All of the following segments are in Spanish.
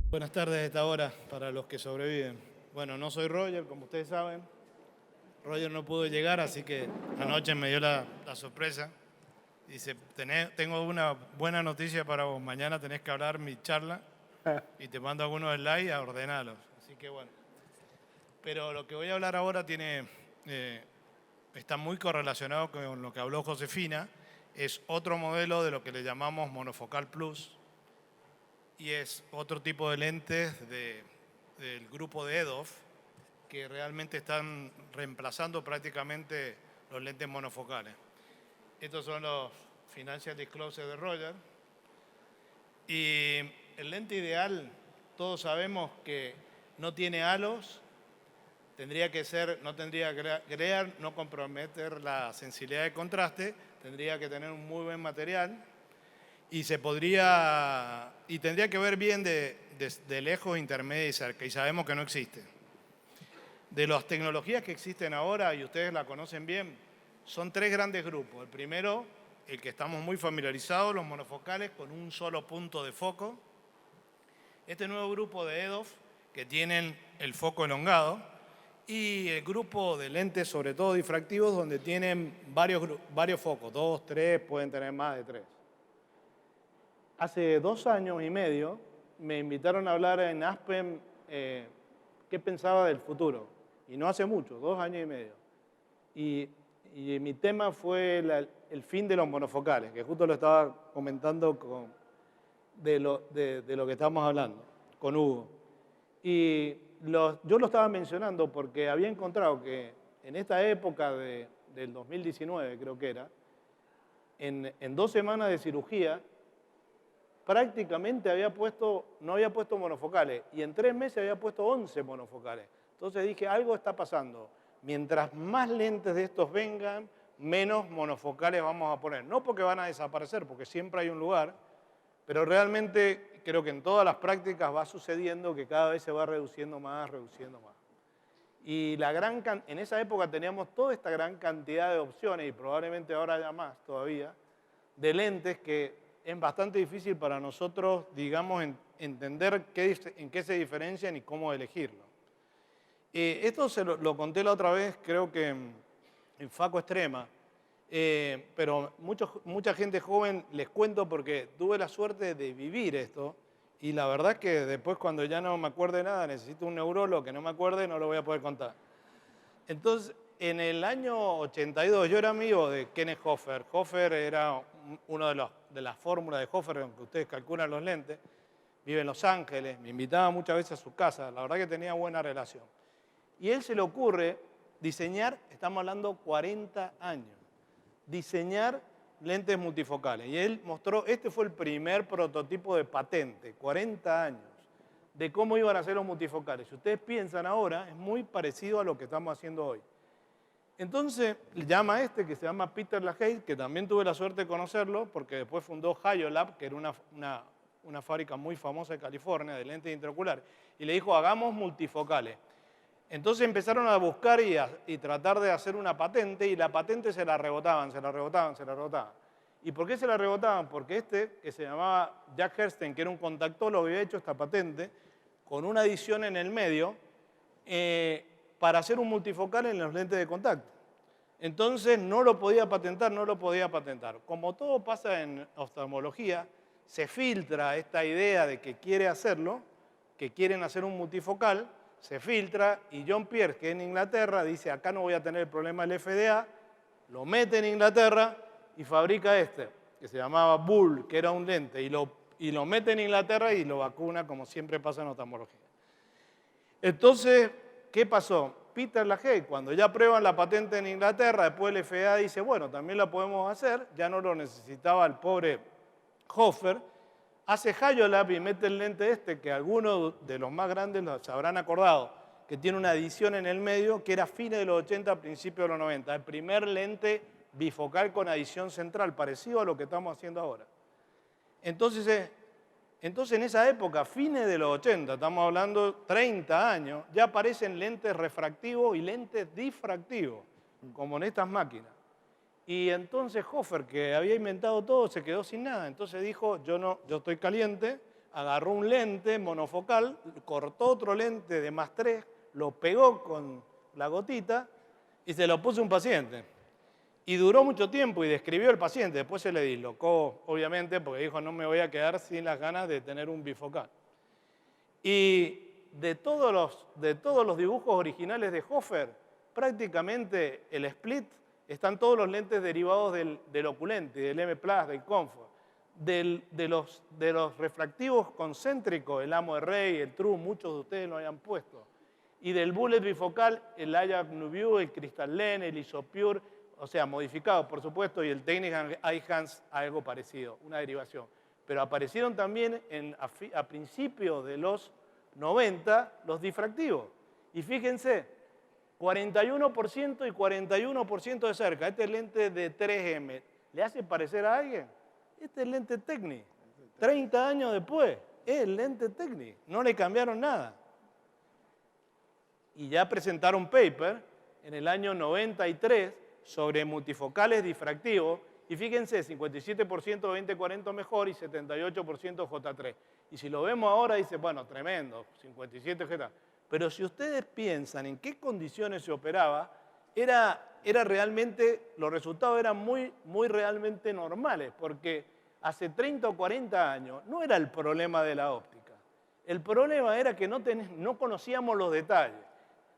Buenas tardes a esta hora para los que sobreviven. Bueno, no soy Roger, como ustedes saben. Roger no pudo llegar, así que anoche me dio la sorpresa. Dice, tengo una buena noticia para vos. Mañana tenés que hablar mi charla y te mando algunos slides a ordenarlos. Así que bueno. Pero lo que voy a hablar ahora está muy correlacionado con lo que habló Josefina. Es otro modelo de lo que le llamamos monofocal plus. Y es otro tipo de lentes del grupo de EDOF que realmente están reemplazando prácticamente los lentes monofocales. Estos son los Financial Disclosure de Roger. Y el lente ideal, todos sabemos que no tiene halos, no tendría glare, no comprometer la sensibilidad de contraste, tendría que tener un muy buen material y tendría que ver bien de lejos, intermedio y cerca, y sabemos que no existe. De las tecnologías que existen ahora, y ustedes la conocen bien, son tres grandes grupos. El primero, el que estamos muy familiarizados, los monofocales con un solo punto de foco. Este nuevo grupo de EDOF, que tienen el foco elongado, y el grupo de lentes, sobre todo difractivos, donde tienen varios focos, 2, 3, pueden tener más de 3. Hace 2 años y medio me invitaron a hablar en Aspen qué pensaba del futuro. Y no hace mucho, 2 años y medio. Y mi tema fue el fin de los monofocales, que justo lo estaba comentando de lo que estábamos hablando, con Hugo. Y yo lo estaba mencionando porque había encontrado que en esta época del 2019, creo que era, en 2 semanas de cirugía, prácticamente no había puesto monofocales y en 3 meses había puesto 11 monofocales. Entonces dije, algo está pasando. Mientras más lentes de estos vengan, menos monofocales vamos a poner. No porque van a desaparecer, porque siempre hay un lugar, pero realmente creo que en todas las prácticas va sucediendo que cada vez se va reduciendo más, reduciendo más. Y en esa época teníamos toda esta gran cantidad de opciones, y probablemente ahora haya más todavía, de lentes que es bastante difícil para nosotros, digamos, entender en qué se diferencian y cómo elegirlo. Esto lo conté la otra vez, creo que en Faco Extrema, pero mucha gente joven les cuento porque tuve la suerte de vivir esto y la verdad que después cuando ya no me acuerde nada, necesito un neurólogo que no me acuerde, no lo voy a poder contar. Entonces, en el año 82 yo era amigo de Kenneth Hoffer. Hoffer era uno de las fórmulas de Hoffer, aunque ustedes calculan los lentes. Vive en Los Ángeles, me invitaba muchas veces a su casa, la verdad que tenía buena relación. Y a él se le ocurre diseñar, estamos hablando 40 años, diseñar lentes multifocales. Y él mostró, este fue el primer prototipo de patente, 40 años, de cómo iban a ser los multifocales. Si ustedes piensan ahora, es muy parecido a lo que estamos haciendo hoy. Entonces, llama a que se llama Peter Lahaye, que también tuve la suerte de conocerlo, porque después fundó HyoLab, que era una fábrica muy famosa de California, de lentes intraoculares, y le dijo, hagamos multifocales. Entonces empezaron a buscar y tratar de hacer una patente, y la patente se la rebotaban, se la rebotaban, se la rebotaban. ¿Y por qué se la rebotaban? Porque que se llamaba Jack Herstein, que era un contactólogo, había hecho esta patente con una adición en el medio para hacer un multifocal en los lentes de contacto. Entonces no lo podía patentar, no lo podía patentar. Como todo pasa en oftalmología, se filtra esta idea de que quiere hacerlo, que quieren hacer un multifocal, se filtra y John Pierce, que en Inglaterra, dice acá no voy a tener el problema del FDA, lo mete en Inglaterra y fabrica que se llamaba Bull, que era un lente, y lo mete en Inglaterra y lo vacuna, como siempre pasa en oftalmología. Entonces, ¿qué pasó? Peter Lahaye, cuando ya prueban la patente en Inglaterra, después el FDA dice, bueno, también la podemos hacer, ya no lo necesitaba el pobre Hoffer, hace HyoLab y mete el lente que algunos de los más grandes se habrán acordado, que tiene una adición en el medio, que era fines de los 80, principios de los 90, el primer lente bifocal con adición central, parecido a lo que estamos haciendo ahora. Entonces en esa época, fines de los 80, estamos hablando 30 años, ya aparecen lentes refractivos y lentes difractivos, como en estas máquinas. Y entonces Hoffer, que había inventado todo, se quedó sin nada. Entonces dijo, yo estoy caliente, agarró un lente monofocal, cortó otro lente de +3, lo pegó con la gotita y se lo puso a un paciente. Y duró mucho tiempo y describió el paciente. Después se le dislocó, obviamente, porque dijo, no me voy a quedar sin las ganas de tener un bifocal. Y de todos los dibujos originales de Hofer, prácticamente el split están todos los lentes derivados del oculente, del M+, del Comfort, de los refractivos concéntricos, el Amo de Rey, el True, muchos de ustedes lo hayan puesto, y del bullet bifocal, el Ajax Nuview, el Crystal Lens, el Isopure, o sea, modificado, por supuesto, y el Technics Eyhance, algo parecido, una derivación. Pero aparecieron también a principios de los 90 los difractivos. Y fíjense, 41% y 41% de cerca. Este lente de 3M, ¿le hace parecer a alguien? Este es el lente Technics. 30 años después, es el lente Technics. No le cambiaron nada. Y ya presentaron paper en el año 93 sobre multifocales difractivos. Y fíjense, 57% 20-40 mejor y 78% J3. Y si lo vemos ahora, dice, bueno, tremendo, 57 J3. Pero si ustedes piensan en qué condiciones se operaba, era realmente, los resultados eran muy realmente normales, porque hace 30 o 40 años no era el problema de la óptica. El problema era que no conocíamos los detalles.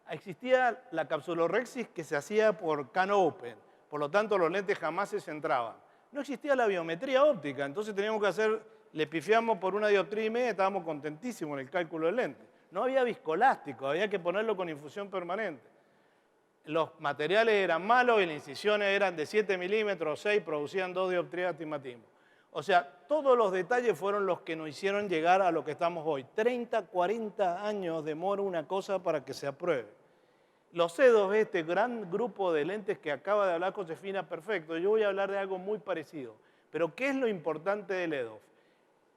Existía la capsulorhexis que se hacía por CAN-OPEN, por lo tanto los lentes jamás se centraban. No existía la biometría óptica, entonces teníamos que hacer, le pifiamos por 1 dioptría y media, estábamos contentísimos en el cálculo del lente. No había viscoelástico, había que ponerlo con infusión permanente. Los materiales eran malos y las incisiones eran de 7 milímetros o 6, producían 2 dioptrías de astigmatismo. O sea, todos los detalles fueron los que nos hicieron llegar a lo que estamos hoy. 30, 40 años demora una cosa para que se apruebe. Los EDOF, este gran grupo de lentes que acaba de hablar Josefina, perfecto. Yo voy a hablar de algo muy parecido. Pero, ¿qué es lo importante del EDOF?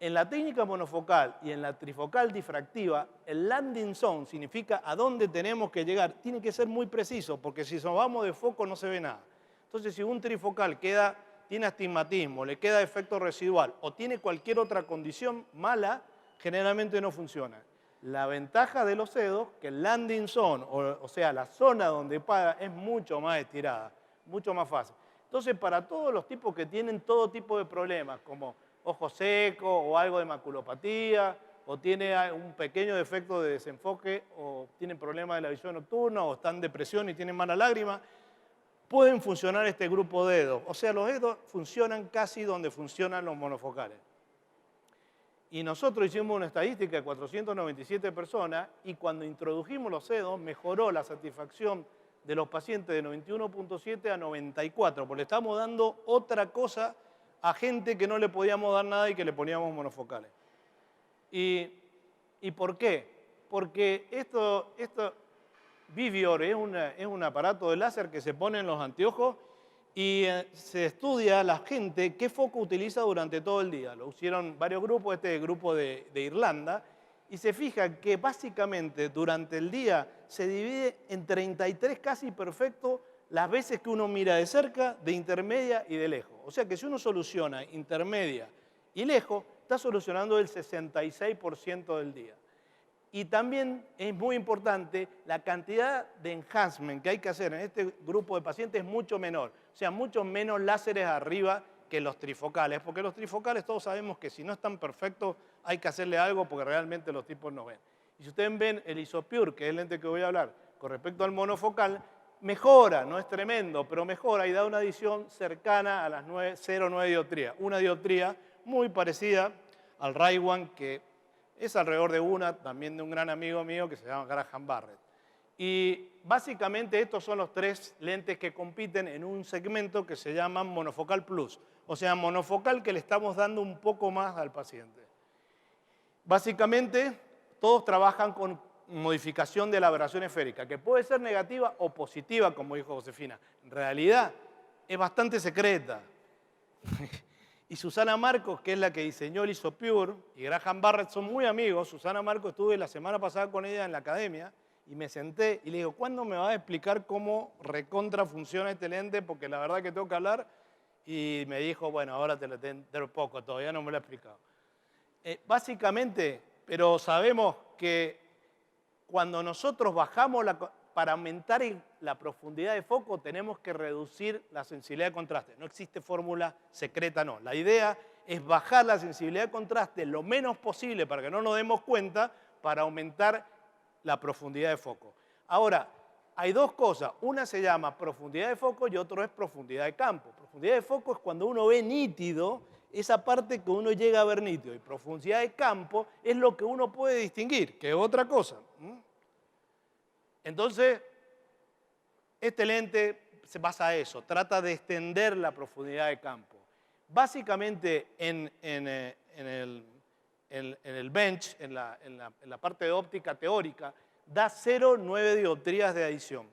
En la técnica monofocal y en la trifocal difractiva, el landing zone significa a dónde tenemos que llegar. Tiene que ser muy preciso, porque si nos vamos de foco no se ve nada. Entonces, si un trifocal tiene astigmatismo, le queda efecto residual o tiene cualquier otra condición mala, generalmente no funciona. La ventaja de los EDOF, que el landing zone, o sea, la zona donde para, es mucho más estirada, mucho más fácil. Entonces, para todos los tipos que tienen todo tipo de problemas, como ojo seco o algo de maculopatía, o tiene un pequeño defecto de desenfoque, o tienen problemas de la visión nocturna, o están en depresión y tienen mala lágrima, pueden funcionar este grupo de EDOF. O sea, los EDOF funcionan casi donde funcionan los monofocales. Y nosotros hicimos una estadística de 497 personas y cuando introdujimos los EDOF mejoró la satisfacción de los pacientes de 91.7 a 94, porque le estamos dando otra cosa a gente que no le podíamos dar nada y que le poníamos monofocales. ¿Y por qué? Porque Vivior es un aparato de láser que se pone en los anteojos y se estudia la gente qué foco utiliza durante todo el día. Lo hicieron varios grupos, este es el grupo de Irlanda, y se fija que básicamente durante el día se divide en 33 casi perfecto las veces que uno mira de cerca, de intermedia y de lejos. O sea que si uno soluciona intermedia y lejos, está solucionando el 66% del día. Y también es muy importante, la cantidad de enhancement que hay que hacer en este grupo de pacientes es mucho menor. O sea, mucho menos láseres arriba que los trifocales. Porque los trifocales todos sabemos que si no están perfectos hay que hacerle algo porque realmente los tipos no ven. Y si ustedes ven el Isopure, que es el lente que voy a hablar, con respecto al monofocal, mejora, no es tremendo, pero mejora y da una adición cercana a las 0,9 dioptrías. Una dioptría muy parecida al Ray-Ban, que es alrededor de una, también de un gran amigo mío que se llama Graham Barrett. Y básicamente estos son los 3 lentes que compiten en un segmento que se llama monofocal plus. O sea, monofocal que le estamos dando un poco más al paciente. Básicamente, todos trabajan con modificación de la aberración esférica, que puede ser negativa o positiva, como dijo Josefina. En realidad, es bastante secreta. Y Susana Marcos, que es la que diseñó el Isopure, y Graham Barrett son muy amigos. Susana Marcos, estuve la semana pasada con ella en la academia, y me senté y le digo, ¿cuándo me va a explicar cómo recontra funciona este lente? Porque la verdad que tengo que hablar. Y me dijo, bueno, ahora te lo tendré poco, todavía no me lo he explicado. Básicamente, pero sabemos que cuando nosotros bajamos para aumentar la profundidad de foco tenemos que reducir la sensibilidad de contraste. No existe fórmula secreta, no. La idea es bajar la sensibilidad de contraste lo menos posible para que no nos demos cuenta para aumentar la profundidad de foco. Ahora, hay dos cosas. Una se llama profundidad de foco y otro es profundidad de campo. Profundidad de foco es cuando uno ve nítido esa parte que uno llega a ver nítido. Y profundidad de campo es lo que uno puede distinguir, que es otra cosa. Entonces, este lente se basa a eso, trata de extender la profundidad de campo. Básicamente, en el bench, en la parte de óptica teórica, da 0,9 dioptrías de adición.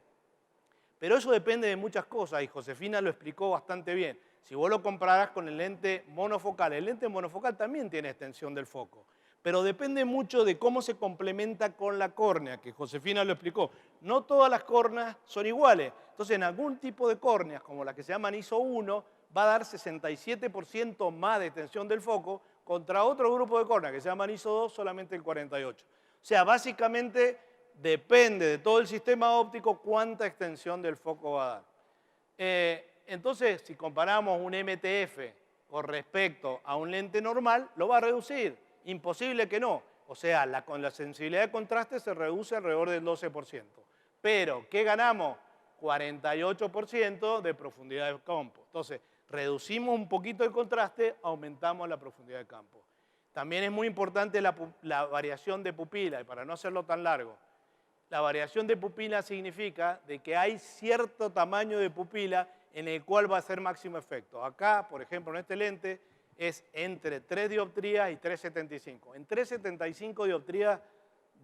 Pero eso depende de muchas cosas y Josefina lo explicó bastante bien. Si vos lo comparás con el lente monofocal también tiene extensión del foco. Pero depende mucho de cómo se complementa con la córnea, que Josefina lo explicó. No todas las córneas son iguales. Entonces, en algún tipo de córneas, como la que se llama ISO 1, va a dar 67% más de extensión del foco, contra otro grupo de córneas que se llama ISO 2, solamente el 48%. O sea, básicamente depende de todo el sistema óptico cuánta extensión del foco va a dar. Entonces, si comparamos un MTF con respecto a un lente normal, lo va a reducir. Imposible que no. O sea, con la sensibilidad de contraste se reduce alrededor del 12%. Pero, ¿qué ganamos? 48% de profundidad de campo. Entonces, reducimos un poquito el contraste, aumentamos la profundidad de campo. También es muy importante la variación de pupila, y para no hacerlo tan largo, la variación de pupila significa de que hay cierto tamaño de pupila en el cual va a ser máximo efecto. Acá, por ejemplo, en este lente, es entre 3 dioptrías y 3,75. En 3,75 dioptrías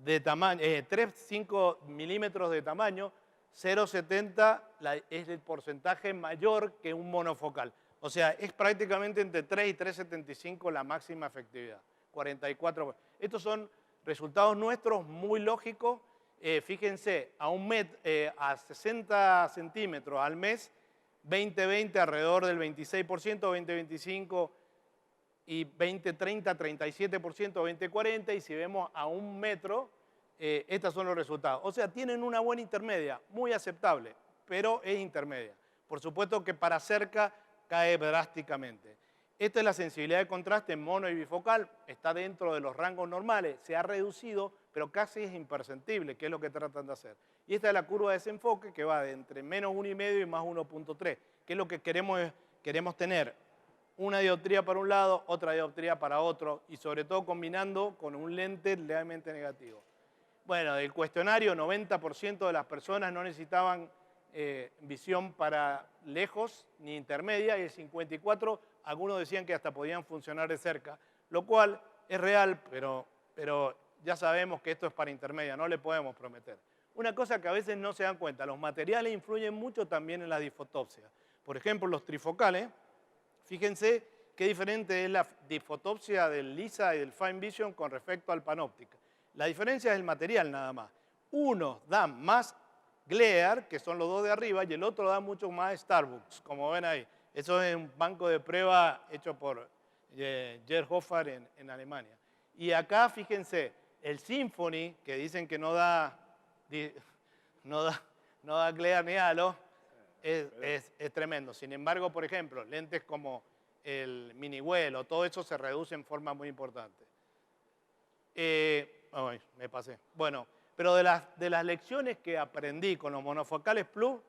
de tamaño, 3,5 milímetros de tamaño, 0,70 es el porcentaje mayor que un monofocal. O sea, es prácticamente entre 3 y 3,75 la máxima efectividad. 44. Estos son resultados nuestros muy lógicos. Fíjense, a 60 centímetros al mes, 2020 alrededor del 26%, 2025 y 2030, 37%, 2040, y si vemos a 1 metro, estos son los resultados. O sea, tienen una buena intermedia, muy aceptable, pero es intermedia. Por supuesto que para cerca cae drásticamente. Esta es la sensibilidad de contraste en mono y bifocal, está dentro de los rangos normales, se ha reducido, pero casi es imperceptible, que es lo que tratan de hacer. Y esta es la curva de desenfoque que va de entre menos 1,5 y más 1,3, que es lo que queremos tener. Una dioptría para un lado, otra dioptría para otro, y sobre todo combinando con un lente levemente negativo. Bueno, del cuestionario, 90% de las personas no necesitaban visión para lejos ni intermedia, y el 54%, algunos decían que hasta podían funcionar de cerca, lo cual es real, pero ya sabemos que esto es para intermedia, no le podemos prometer. Una cosa que a veces no se dan cuenta, los materiales influyen mucho también en la difotopsia. Por ejemplo, los trifocales, fíjense qué diferente es la difotopsia del LISA y del Fine Vision con respecto al Panoptic. La diferencia es el material nada más. Uno da más glare, que son los dos de arriba, y el otro da mucho más Starbucks, como ven ahí. Eso es un banco de prueba hecho por Gerhofer en Alemania. Y acá, fíjense, el Symphony, que dicen que no da glare ni halo, es tremendo. Sin embargo, por ejemplo, lentes como el Miniwell o todo eso se reduce en forma muy importante. Me pasé. Bueno, pero de las lecciones que aprendí con los monofocales Plus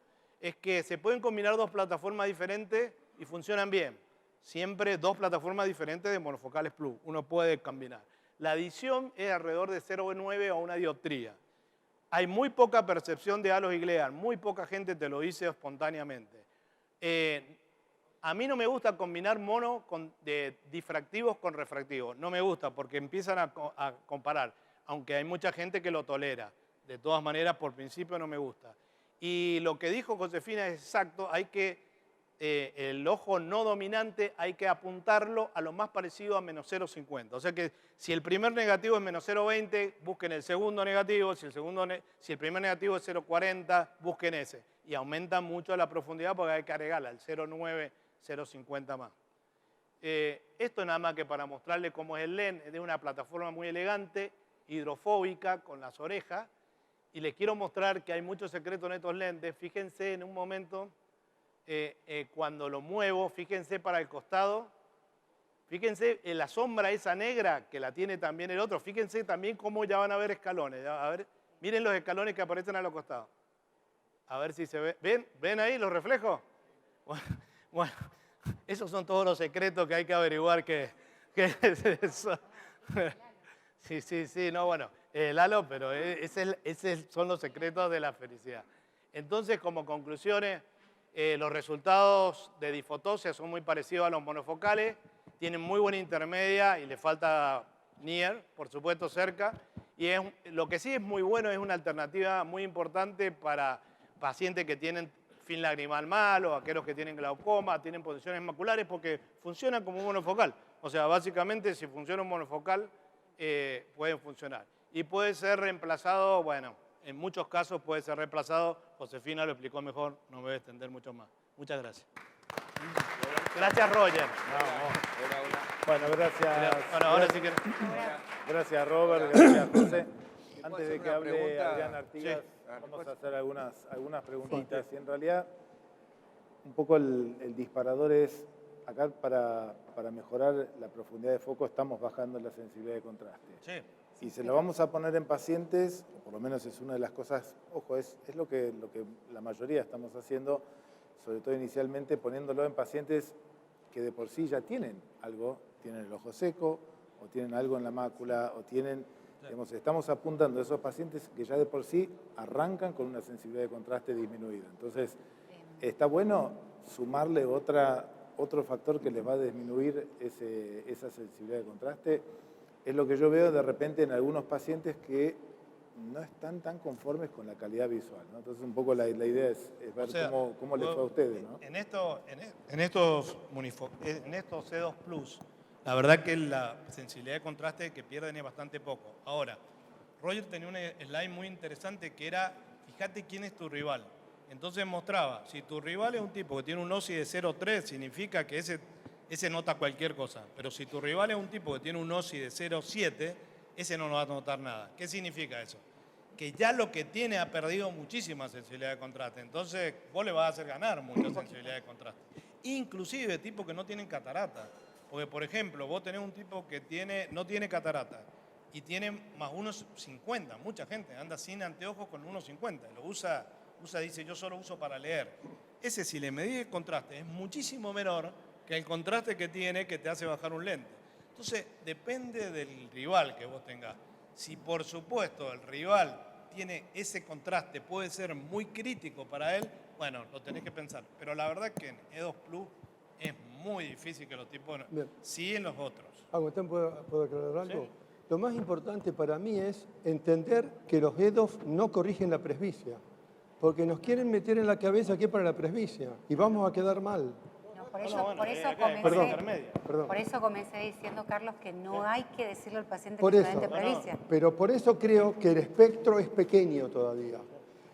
es que se pueden combinar dos plataformas diferentes y funcionan bien. Siempre dos plataformas diferentes de monofocales Plus. Uno puede combinar. La adición es alrededor de 0,9 a 1 dioptría. Hay muy poca percepción de halos y glare. Muy poca gente te lo dice espontáneamente. A mí no me gusta combinar mono de difractivos con refractivos. No me gusta porque empiezan a comparar. Aunque hay mucha gente que lo tolera. De todas maneras, por principio no me gusta. Y lo que dijo Josefina es exacto. El ojo no dominante hay que apuntarlo a lo más parecido a menos 0,50. O sea que si el primer negativo es menos 0,20, busquen el segundo negativo. Si el primer negativo es 0,40, busquen ese. Y aumenta mucho la profundidad porque hay que agregarla, el 0,9, 0,50 más. Esto nada más que para mostrarle cómo es el lente. Es de una plataforma muy elegante, hidrofóbica, con las orejas. Y les quiero mostrar que hay muchos secretos en estos lentes. Fíjense en un momento, cuando lo muevo, fíjense para el costado. Fíjense en la sombra esa negra que la tiene también el otro. Fíjense también cómo ya van a ver escalones. A ver, miren los escalones que aparecen a los costados. A ver si se ve. ¿Ven? ¿Ven ahí los reflejos? Bueno, esos son todos los secretos que hay que averiguar qué es eso. Sí, no, bueno, el halo, pero esos son los secretos de la felicidad. Entonces, como conclusiones, los resultados de disfotosia son muy parecidos a los monofocales, tienen muy buena intermedia y le falta near, por supuesto, cerca. Y lo que sí es muy bueno, es una alternativa muy importante para pacientes que tienen fin lagrimal malo, aquellos que tienen glaucoma, tienen posiciones maculares, porque funciona como un monofocal. O sea, básicamente, si funciona un monofocal, pueden funcionar. Y puede ser reemplazado, bueno, en muchos casos puede ser reemplazado. Josefina lo explicó mejor, no me voy a extender mucho más. Muchas gracias. Gracias, Roger. Bueno, gracias. Bueno, ahora sí que... Gracias, Robert. Gracias, José. Antes de hacer que una hable pregunta? Adrián Artigas, Sí. vamos a hacer algunas preguntitas. Y en realidad, un poco el disparador es, acá para mejorar la profundidad de foco, estamos bajando la sensibilidad de contraste. Sí. Y se lo vamos a poner en pacientes, o por lo menos es una de las cosas, ojo, es lo que la mayoría estamos haciendo, sobre todo inicialmente poniéndolo en pacientes que de por sí ya tienen algo, tienen el ojo seco, o tienen algo en la mácula, o tienen, digamos, estamos apuntando a esos pacientes que ya de por sí arrancan con una sensibilidad de contraste disminuida. Entonces, está bueno sumarle otro factor que les va a disminuir esa sensibilidad de contraste. Es lo que yo veo de repente en algunos pacientes que no están tan conformes con la calidad visual, ¿no? Entonces, un poco la idea es ver, o sea, cómo les fue a ustedes, ¿no? En estos C2 Plus, la verdad que la sensibilidad de contraste que pierden es bastante poco. Ahora, Roger tenía un slide muy interesante que era, fíjate quién es tu rival. Entonces mostraba, si tu rival es un tipo que tiene un OSI de 0,3, significa que ese nota cualquier cosa. Pero si tu rival es un tipo que tiene un OSI de 0,7, ese no va a notar nada. ¿Qué significa eso? Que ya lo que tiene ha perdido muchísima sensibilidad de contraste. Entonces, vos le vas a hacer ganar mucha sensibilidad de contraste. Inclusive tipos que no tienen catarata. Porque, por ejemplo, vos tenés un tipo que no tiene catarata y tiene más 1,50. Mucha gente anda sin anteojos con 1,50. Lo usa, dice, yo solo uso para leer. Ese, si le medís el contraste, es muchísimo menor que el contraste que tiene que te hace bajar un lente. Entonces, depende del rival que vos tengas. Si, por supuesto, el rival tiene ese contraste, puede ser muy crítico para él, bueno, lo tenés que pensar. Pero la verdad que en E2 Plus es muy difícil que los tipos sí en los otros. Agustín, ¿puedo aclarar algo? Sí. Lo más importante para mí es entender que los EDOF no corrigen la presbicia, porque nos quieren meter en la cabeza que es para la presbicia y vamos a quedar mal. No, por eso comencé diciendo, Carlos, que no hay que decirle al paciente Por que eso, solamente presbicia. pero por eso creo que el espectro es pequeño todavía,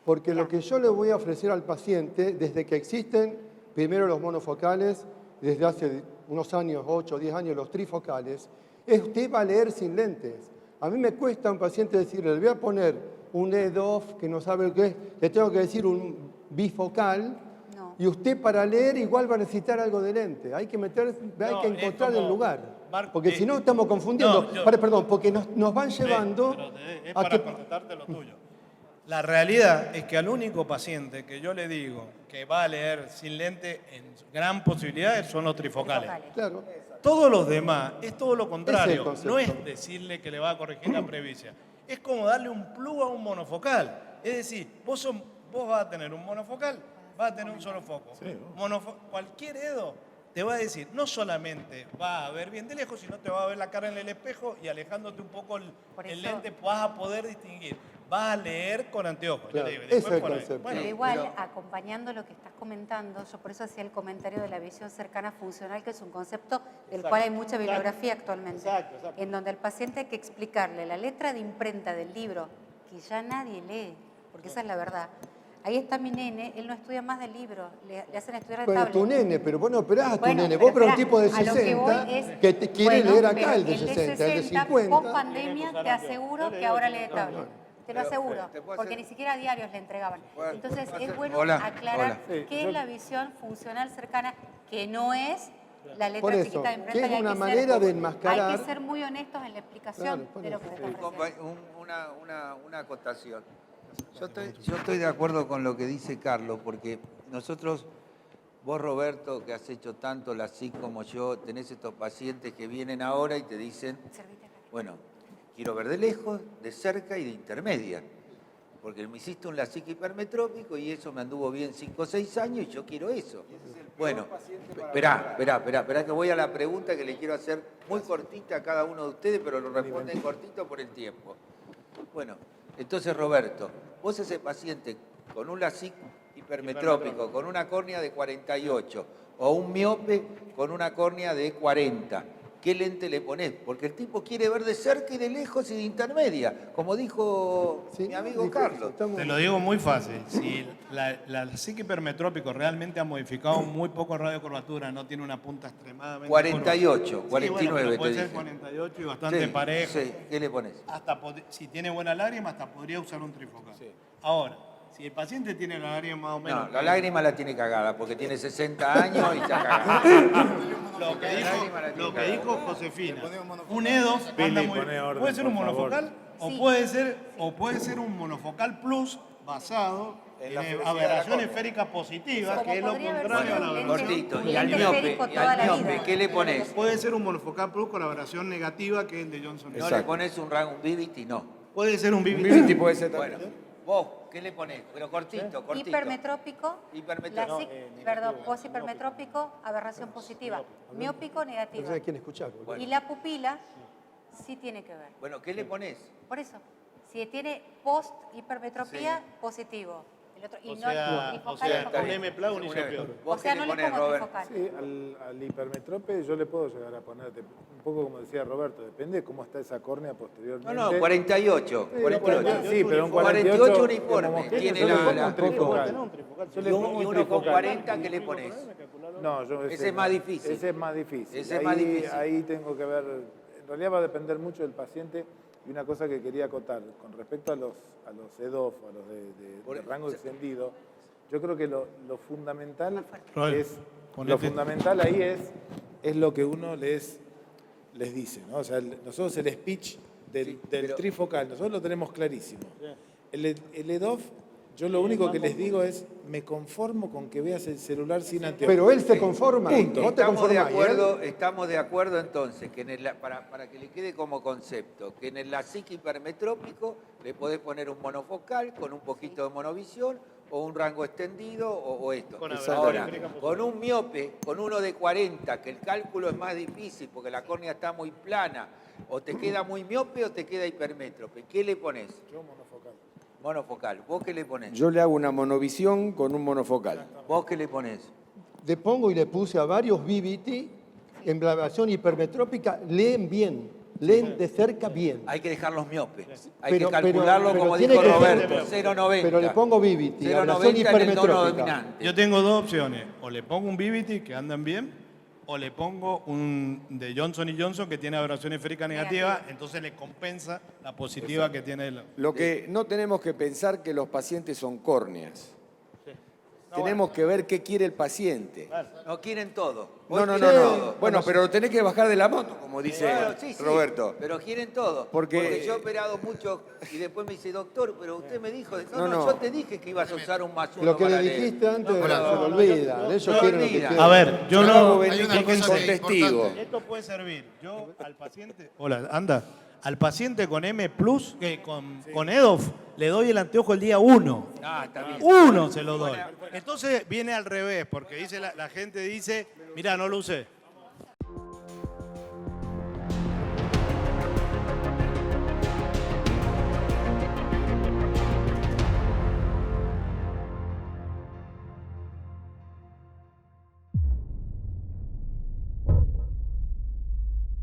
porque lo que yo le voy a ofrecer al paciente, desde que existen primero los monofocales, desde hace unos años, 8 o 10 años, los trifocales, es usted va a leer sin lentes. A mí me cuesta a un paciente decirle, le voy a poner un EDOF que no sabe lo que es, le tengo que decir un bifocal, no. Y usted para leer igual va a necesitar algo de lente. Hay que hay que encontrar el lugar. Porque si no estamos confundiendo. Perdón, porque nos van llevando es para contestarte lo tuyo. La realidad es que al único paciente que yo le digo que va a leer sin lente, en gran posibilidad son los trifocales. Claro. Todos los demás es todo lo contrario. No es decirle que le va a corregir la presbicia. Es como darle un plus a un monofocal. Es decir, vos vas a tener un monofocal, vas a tener un solo foco. Sí, cualquier EDO te va a decir, no solamente va a ver bien de lejos, sino te va a ver la cara en el espejo y alejándote un poco el lente vas a poder distinguir. Vas a leer con anteojos. Claro, yo digo, ese es el concepto. Bueno, pero igual, acompañando lo que estás comentando, yo por eso hacía el comentario de la visión cercana funcional, que es un concepto del cual hay mucha bibliografía actualmente. Exacto. En donde al paciente hay que explicarle la letra de imprenta del libro, que ya nadie lee, porque esa es la verdad. ahí está mi nene, él no estudia más del libro, le hacen estudiar el Bueno, tablet. tu nene, pero vos no operás a tu Bueno, nene. pero Vos, pero un esperá, tipo de a lo que 60 voy es, que te quiere bueno, leer acá pero el de 60, el de 50. Post pandemia, te aseguro que ahora lee tablet. Te lo aseguro, ¿te puedo porque hacer? ni siquiera diarios le entregaban. Entonces es bueno Hola, aclarar hola. qué es la visión funcional cercana, que no es la letra Por eso, chiquita de imprenta. que es y hay una ser- manera de enmascarar. Hay que ser muy honestos en la explicación Claro, por de lo eso. que se está ofreciendo. Una acotación. Yo estoy de acuerdo con lo que dice Carlos, porque nosotros, vos Roberto, que has hecho tanto la SIC como yo, tenés estos pacientes que vienen ahora y te dicen, Servite acá. bueno, quiero ver de lejos, de cerca y de intermedia, porque me hiciste un LASIK hipermetrópico y eso me anduvo bien 5 o 6 años y yo quiero eso. Bueno, esperá, que voy a la pregunta que le quiero hacer muy cortita a cada uno de ustedes, pero lo responden cortito por el tiempo. Bueno, entonces Roberto, vos ese paciente con un LASIK hipermetrópico, con una córnea de 48 o un miope con una córnea de 40, ¿qué lente le ponés? Porque el tipo quiere ver de cerca y de lejos y de intermedia, como dijo Sí, mi amigo dijo, Carlos. estamos- Te lo digo muy fácil. Si la SIC hipermetrópico realmente ha modificado muy poco radio curvatura, no tiene una punta extremadamente 48, curva. 49 sí, bueno, pero puede te ser dije. 48 y bastante Sí, parejo. sí, ¿qué le pones? Hasta si tiene buena lágrima, hasta podría usar un trifocal. Ahora, si el paciente tiene la lágrima más o menos... No, la lágrima la tiene cagada, porque tiene 60 años y está cagada. Lo que dijo Josefina, un EDOF anda Billy, muy poné orden, puede ser un por favor. monofocal Sí. o puede ser un monofocal plus basado en aberración esférica positiva, Como que es lo podría haber contrario a sido la un aberración. Cortito. Un Y al lente miope, esférico toda la vida. ¿qué le pones? Puede ser un monofocal plus con aberración negativa, que es el de Johnson. No le pones un Vivity, no. Puede ser un Un BBT. Vivity puede ser también. Bueno, vos, ¿qué le ponés? Pero cortito. Hipermetrópico, Hipermetrópico. perdón, poshipermetrópico, aberración positiva, miópico, No negativa. sé quién escuchar. boludo. Y la pupila sí tiene que ver. Bueno, ¿qué le pones? Por eso, si tiene post-hipermetropía, positivo. El otro, y O no sea, trifocal, un focal. M plus, un isopio. O ¿Vos sea, qué no le le ponés, pongo Robert? trifocal. Sí, al hipermetrope yo le puedo llegar a poner, un poco como decía Roberto, depende de cómo está esa córnea posteriormente. No, 48. Sí, 48. Sí, pero un 48 48 uniforme. homogéneo, Tiene yo le pongo la- un trifocal. Yo le Y pongo un uno con trifocal. 40, ¿qué le pones? No, yo Ese es más difícil. Ese es más difícil. Ese es más difícil. Ahí tengo que ver, en realidad va a depender mucho del paciente. Y una cosa que quería acotar, con respecto a los EDOF, a los de rango extendido, yo creo que lo fundamental Roel, es, ponete. lo fundamental ahí es lo que uno les dice, ¿no? O sea, nosotros el speech del pero- trifocal, nosotros lo tenemos clarísimo. El EDOF, yo lo único que les digo es, me conformo con que veas el celular sin anteojos. Pero él se conforma. Punto. Vos te conformás. Estamos de acuerdo entonces que para que le quede como concepto, que en el LASIK hipermetrópico le podés poner un monofocal con un poquito de monovisión o un rango extendido o esto. Con Ahora, aberración. con un miope, con uno de 40, que el cálculo es más difícil porque la córnea está muy plana, o te queda muy miope o te queda hipermétrope. ¿Qué le pones? Yo monofocal. Monofocal. ¿Vos qué le ponés? Yo le hago una monovisión con un monofocal. ¿Vos qué le ponés? Le pongo y le puse a varios BBT en la versión hipermetrópica, leen bien, leen de cerca bien. Hay que dejar los miopes. Hay Pero- que calcularlo pero como tiene dijo que ser- Roberto, 0,90. Pero le pongo BBT, a versión 0,90 en el tono hipermetrópica. dominante. Yo tengo dos opciones. O le pongo un BBT que andan bien, o le pongo un de Johnson & Johnson que tiene aberración esférica negativa, entonces le compensa la positiva que tiene el... Lo que no tenemos que pensar que los pacientes son córneas. Tenemos que ver qué quiere el paciente. No quieren todo. No, Vos no, no, querés no. todo. Bueno, pero lo tenés que bajar de la moto, como dice Claro, sí, sí, Roberto. pero quieren todo. Porque- yo he operado mucho y después me dice, doctor, pero usted me dijo, No, no. yo te dije que ibas a usar un más uno Lo que le para leer. dijiste antes se lo olvida. Ellos no quieren lo que olvida. quieren. A ver, yo Yo no... hago Hay una fíjense, cosa que es testigo. importante. Esto puede servir. Yo al paciente... Hola, anda. Al paciente con M+, con EDOF, le doy el anteojo el día 1. Ah, está bien. 1 se lo doy. Entonces viene al revés, porque dice la gente dice, mira, no lo usé.